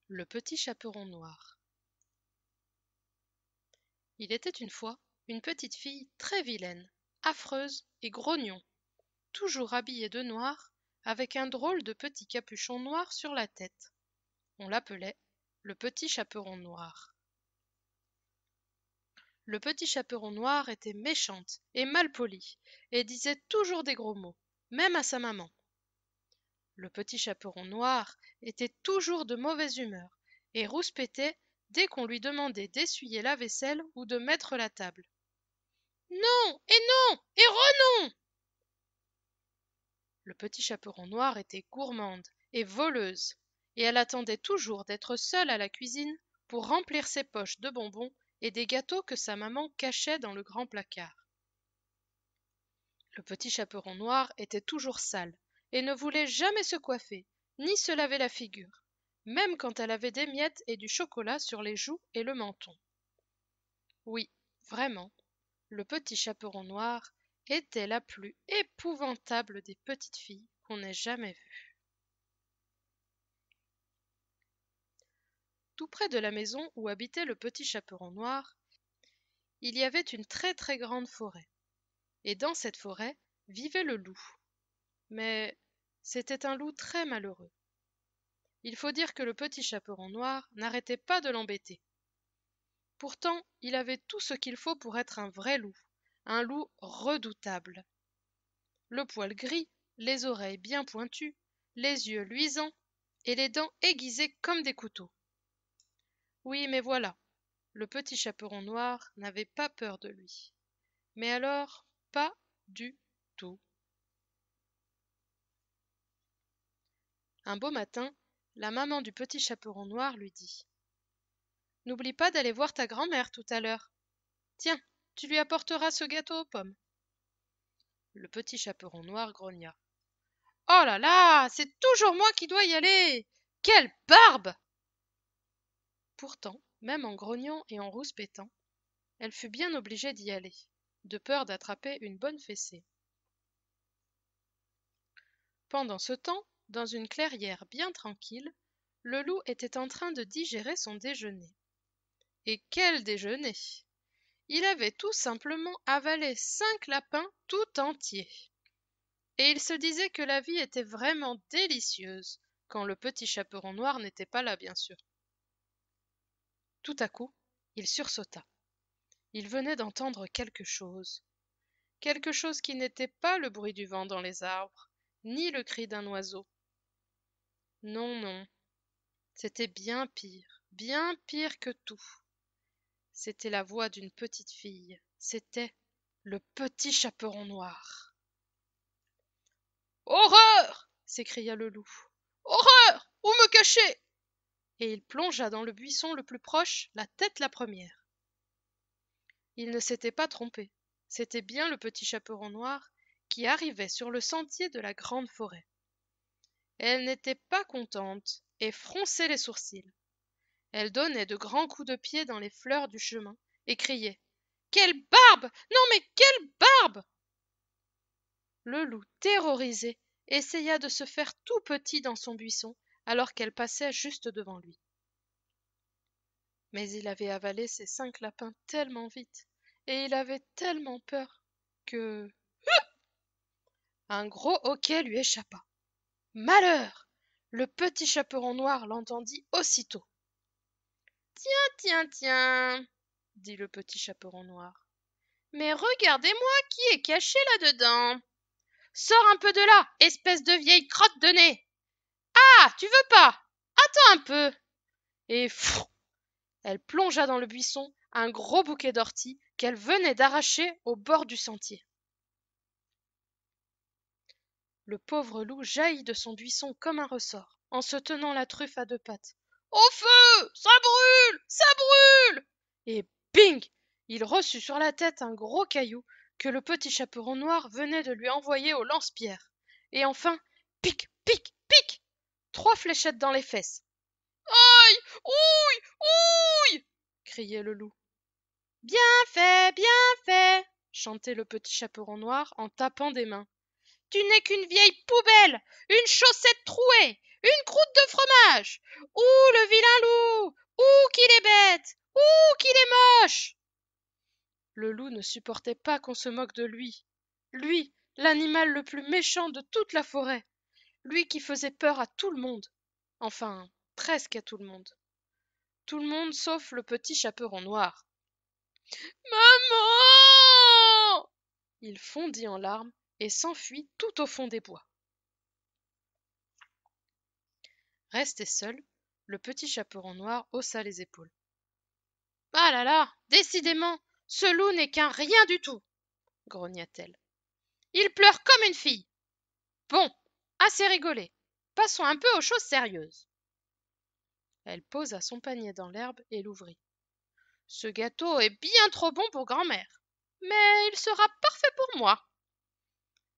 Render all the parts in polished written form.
Le petit chaperon noir. Il était une fois une petite fille très vilaine, affreuse et grognon, toujours habillée de noir, avec un drôle de petit capuchon noir sur la tête. On l'appelait le petit chaperon noir. Le petit chaperon noir était méchante et malpolie, et disait toujours des gros mots, même à sa maman. Le petit chaperon noir était toujours de mauvaise humeur et rouspétait dès qu'on lui demandait d'essuyer la vaisselle ou de mettre la table. Non, et non, et renon! Le petit chaperon noir était gourmande et voleuse, et elle attendait toujours d'être seule à la cuisine pour remplir ses poches de bonbons et des gâteaux que sa maman cachait dans le grand placard. Le petit chaperon noir était toujours sale et ne voulait jamais se coiffer, ni se laver la figure, même quand elle avait des miettes et du chocolat sur les joues et le menton. Oui, vraiment, le petit chaperon noir était la plus épouvantable des petites filles qu'on ait jamais vues. Tout près de la maison où habitait le petit chaperon noir, il y avait une très très grande forêt. Et dans cette forêt vivait le loup. Mais c'était un loup très malheureux. Il faut dire que le petit chaperon noir n'arrêtait pas de l'embêter. Pourtant, il avait tout ce qu'il faut pour être un vrai loup, un loup redoutable. Le poil gris, les oreilles bien pointues, les yeux luisants et les dents aiguisées comme des couteaux. Oui, mais voilà, le petit chaperon noir n'avait pas peur de lui. Mais alors, pas du tout. Un beau matin, la maman du petit chaperon noir lui dit: N'oublie pas d'aller voir ta grand-mère tout à l'heure. Tiens, tu lui apporteras ce gâteau aux pommes. Le petit chaperon noir grogna. Oh là là, c'est toujours moi qui dois y aller. Quelle barbe! Pourtant, même en grognant et en rouspétant, elle fut bien obligée d'y aller, de peur d'attraper une bonne fessée. Pendant ce temps, dans une clairière bien tranquille, le loup était en train de digérer son déjeuner. Et quel déjeuner! Il avait tout simplement avalé 5 lapins tout entiers. Et il se disait que la vie était vraiment délicieuse, quand le petit chaperon noir n'était pas là, bien sûr. Tout à coup, il sursauta. Il venait d'entendre quelque chose qui n'était pas le bruit du vent dans les arbres, ni le cri d'un oiseau. Non, non, c'était bien pire que tout. C'était la voix d'une petite fille, c'était le petit chaperon noir. Horreur! S'écria le loup. Horreur! Où me cacher? Et il plongea dans le buisson le plus proche, la tête la première. Il ne s'était pas trompé. C'était bien le petit chaperon noir qui arrivait sur le sentier de la grande forêt. Elle n'était pas contente et fronçait les sourcils. Elle donnait de grands coups de pied dans les fleurs du chemin et criait: Quelle barbe! Non mais quelle barbe! Le loup, terrorisé, essaya de se faire tout petit dans son buisson alors qu'elle passait juste devant lui. Mais il avait avalé ses 5 lapins tellement vite, et il avait tellement peur que un gros hoquet lui échappa. Malheur! Le petit chaperon noir l'entendit aussitôt. Tiens, tiens, tiens, dit le petit chaperon noir. Mais regardez-moi qui est caché là-dedans. Sors un peu de là, espèce de vieille crotte de nez. Ah, tu veux pas? Attends un peu. Et fou, elle plongea dans le buisson un gros bouquet d'orties qu'elle venait d'arracher au bord du sentier. Le pauvre loup jaillit de son buisson comme un ressort, en se tenant la truffe à 2 pattes. Au feu! Ça brûle! Ça brûle! Et bing! Il reçut sur la tête un gros caillou que le petit chaperon noir venait de lui envoyer au lance-pierre. Et enfin, pic, pic, pic! 3 fléchettes dans les fesses. Aïe! Ouille! Ouille! Criait le loup. Bien fait, chantait le petit chaperon noir en tapant des mains. Tu n'es qu'une vieille poubelle, une chaussette trouée, une croûte de fromage! Ouh, le vilain loup! Ouh, qu'il est bête! Ouh, qu'il est moche! Le loup ne supportait pas qu'on se moque de lui. Lui, l'animal le plus méchant de toute la forêt. Lui qui faisait peur à tout le monde. Enfin, presque à tout le monde. Tout le monde sauf le petit chaperon noir. Maman! Il fondit en larmes et s'enfuit tout au fond des bois. Resté seul, le petit chaperon noir haussa les épaules. Ah là là, décidément, ce loup n'est qu'un rien du tout, grogna-t-elle. Il pleure comme une fille. Bon, assez rigolé. Passons un peu aux choses sérieuses. Elle posa son panier dans l'herbe et l'ouvrit. Ce gâteau est bien trop bon pour grand-mère, mais il sera parfait pour moi.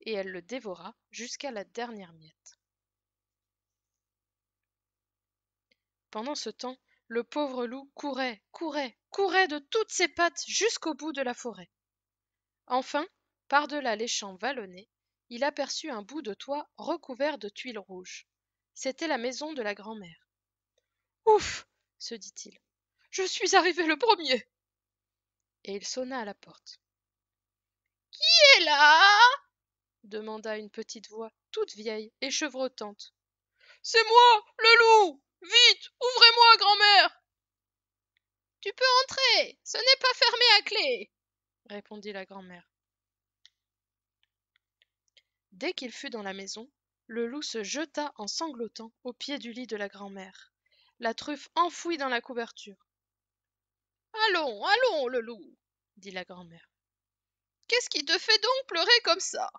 Et elle le dévora jusqu'à la dernière miette. Pendant ce temps, le pauvre loup courait, courait, courait de toutes ses pattes jusqu'au bout de la forêt. Enfin, par-delà les champs vallonnés, il aperçut un bout de toit recouvert de tuiles rouges. C'était la maison de la grand-mère. Ouf! Se dit-il. Je suis arrivé le premier! Et il sonna à la porte. Qui est là? Demanda une petite voix, toute vieille et chevrotante. C'est moi, le loup! Vite, ouvrez-moi, grand-mère! Tu peux entrer, ce n'est pas fermé à clé, répondit la grand-mère. Dès qu'il fut dans la maison, le loup se jeta en sanglotant au pied du lit de la grand-mère, la truffe enfouie dans la couverture. Allons, allons, le loup, dit la grand-mère. Qu'est-ce qui te fait donc pleurer comme ça?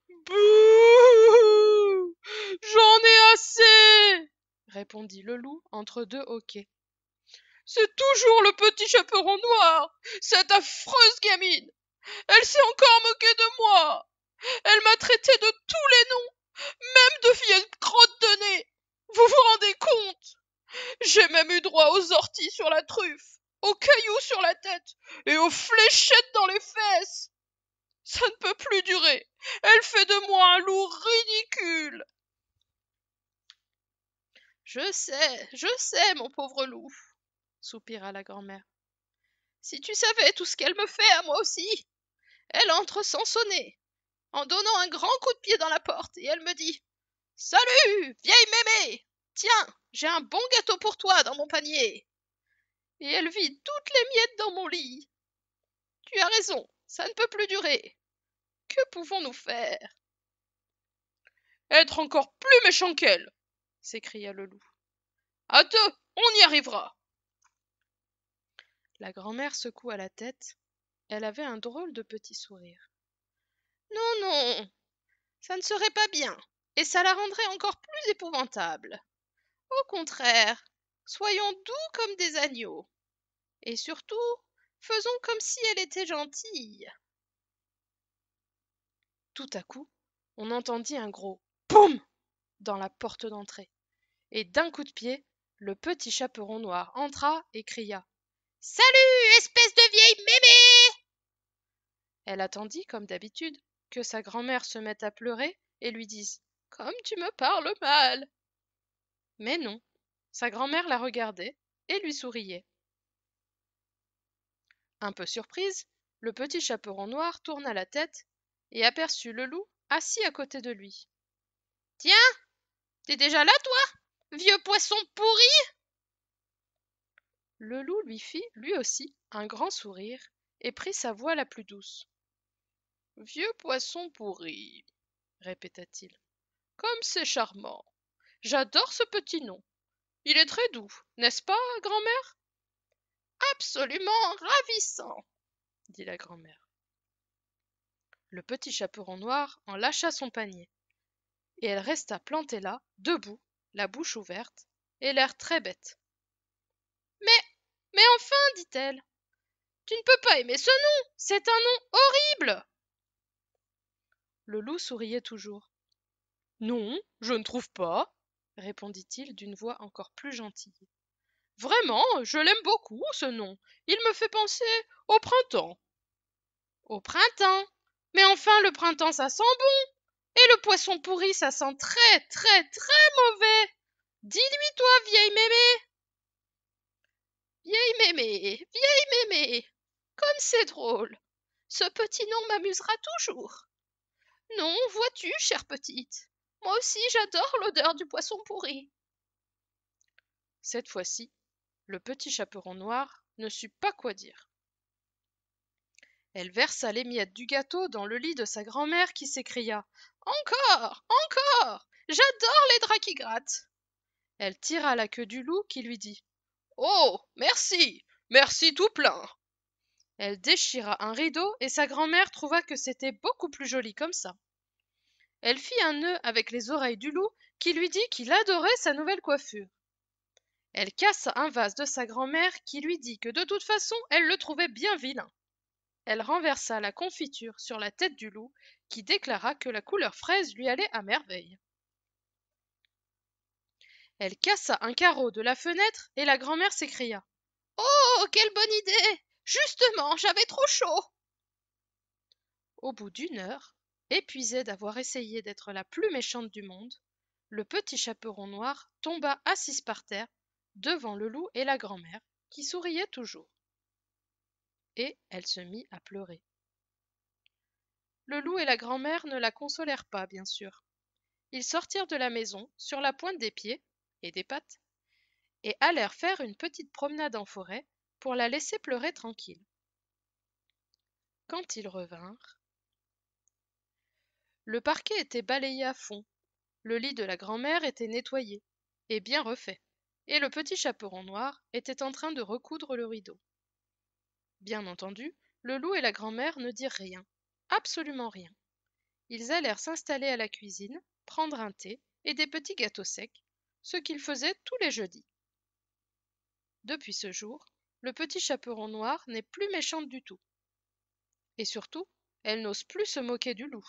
Bouh! J'en ai assez, répondit le loup entre deux hoquets. C'est toujours le petit chaperon noir, cette affreuse gamine. Elle s'est encore moquée de moi. Elle m'a traité de tous les noms, même de vieille crotte de nez. Vous vous rendez compte? J'ai même eu droit aux orties sur la truffe, aux cailloux sur la tête et aux fléchettes dans les fesses. Ça ne peut plus durer. Elle fait de moi un loup ridicule. Je sais, mon pauvre loup, soupira la grand-mère. Si tu savais tout ce qu'elle me fait à moi aussi. Elle entre sans sonner, en donnant un grand coup de pied dans la porte, et elle me dit « Salut, vieille mémé! Tiens, j'ai un bon gâteau pour toi dans mon panier. » Et elle vide toutes les miettes dans mon lit. Tu as raison, ça ne peut plus durer. Que pouvons-nous faire? Être encore plus méchant qu'elle, s'écria le loup. À deux, on y arrivera. La grand-mère secoua la tête. Elle avait un drôle de petit sourire. Non, non, ça ne serait pas bien, et ça la rendrait encore plus épouvantable. Au contraire, soyons doux comme des agneaux. Et surtout, faisons comme si elle était gentille. Tout à coup, on entendit un gros « Boum !» dans la porte d'entrée. Et d'un coup de pied, le petit chaperon noir entra et cria « Salut, espèce de vieille mémé !» Elle attendit, comme d'habitude, que sa grand-mère se mette à pleurer et lui dise « Comme tu me parles mal !» Mais non, sa grand-mère la regardait et lui souriait. Un peu surprise, le petit chaperon noir tourna la tête et aperçut le loup assis à côté de lui. « Tiens, t'es déjà là, toi, vieux poisson pourri !» Le loup lui fit, lui aussi, un grand sourire et prit sa voix la plus douce. « Vieux poisson pourri, » répéta-t-il. « Comme c'est charmant. J'adore ce petit nom. Il est très doux, n'est-ce pas, grand-mère? » Absolument ravissant, dit la grand-mère. Le petit chaperon noir en lâcha son panier, et elle resta plantée là, debout, la bouche ouverte, et l'air très bête. Mais enfin, dit-elle, tu ne peux pas aimer ce nom, c'est un nom horrible. Le loup souriait toujours. Non, je ne trouve pas, répondit-il d'une voix encore plus gentille. Vraiment, je l'aime beaucoup, ce nom. Il me fait penser au printemps. Au printemps? Mais enfin, le printemps, ça sent bon. Et le poisson pourri, ça sent très, très, très mauvais. Hé, comme c'est drôle! Ce petit nom m'amusera toujours. Non, vois-tu, chère petite, moi aussi j'adore l'odeur du poisson pourri. Cette fois-ci, le petit chaperon noir ne sut pas quoi dire. Elle versa les miettes du gâteau dans le lit de sa grand-mère qui s'écria: Encore! Encore! J'adore les draps qui grattent! Elle tira la queue du loup qui lui dit: Oh! Merci! Merci tout plein! Elle déchira un rideau et sa grand-mère trouva que c'était beaucoup plus joli comme ça. Elle fit un nœud avec les oreilles du loup qui lui dit qu'il adorait sa nouvelle coiffure. Elle cassa un vase de sa grand-mère qui lui dit que de toute façon elle le trouvait bien vilain. Elle renversa la confiture sur la tête du loup qui déclara que la couleur fraise lui allait à merveille. Elle cassa un carreau de la fenêtre et la grand-mère s'écria: Oh, quelle bonne idée! Justement, j'avais trop chaud! Au bout d'une heure, épuisée d'avoir essayé d'être la plus méchante du monde, le petit chaperon noir tomba assis par terre devant le loup et la grand-mère, qui souriaient toujours. Et elle se mit à pleurer. Le loup et la grand-mère ne la consolèrent pas, bien sûr. Ils sortirent de la maison sur la pointe des pieds et des pattes et allèrent faire une petite promenade en forêt pour la laisser pleurer tranquille. Quand ils revinrent, le parquet était balayé à fond, le lit de la grand-mère était nettoyé et bien refait, et le petit chaperon noir était en train de recoudre le rideau. Bien entendu, le loup et la grand-mère ne dirent rien, absolument rien. Ils allèrent s'installer à la cuisine, prendre un thé et des petits gâteaux secs, ce qu'ils faisaient tous les jeudis. Depuis ce jour, le petit chaperon noir n'est plus méchante du tout. Et surtout, elle n'ose plus se moquer du loup,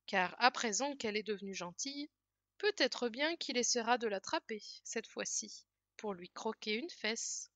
car à présent qu'elle est devenue gentille, peut-être bien qu'il essaiera de l'attraper, cette fois-ci, pour lui croquer une fesse.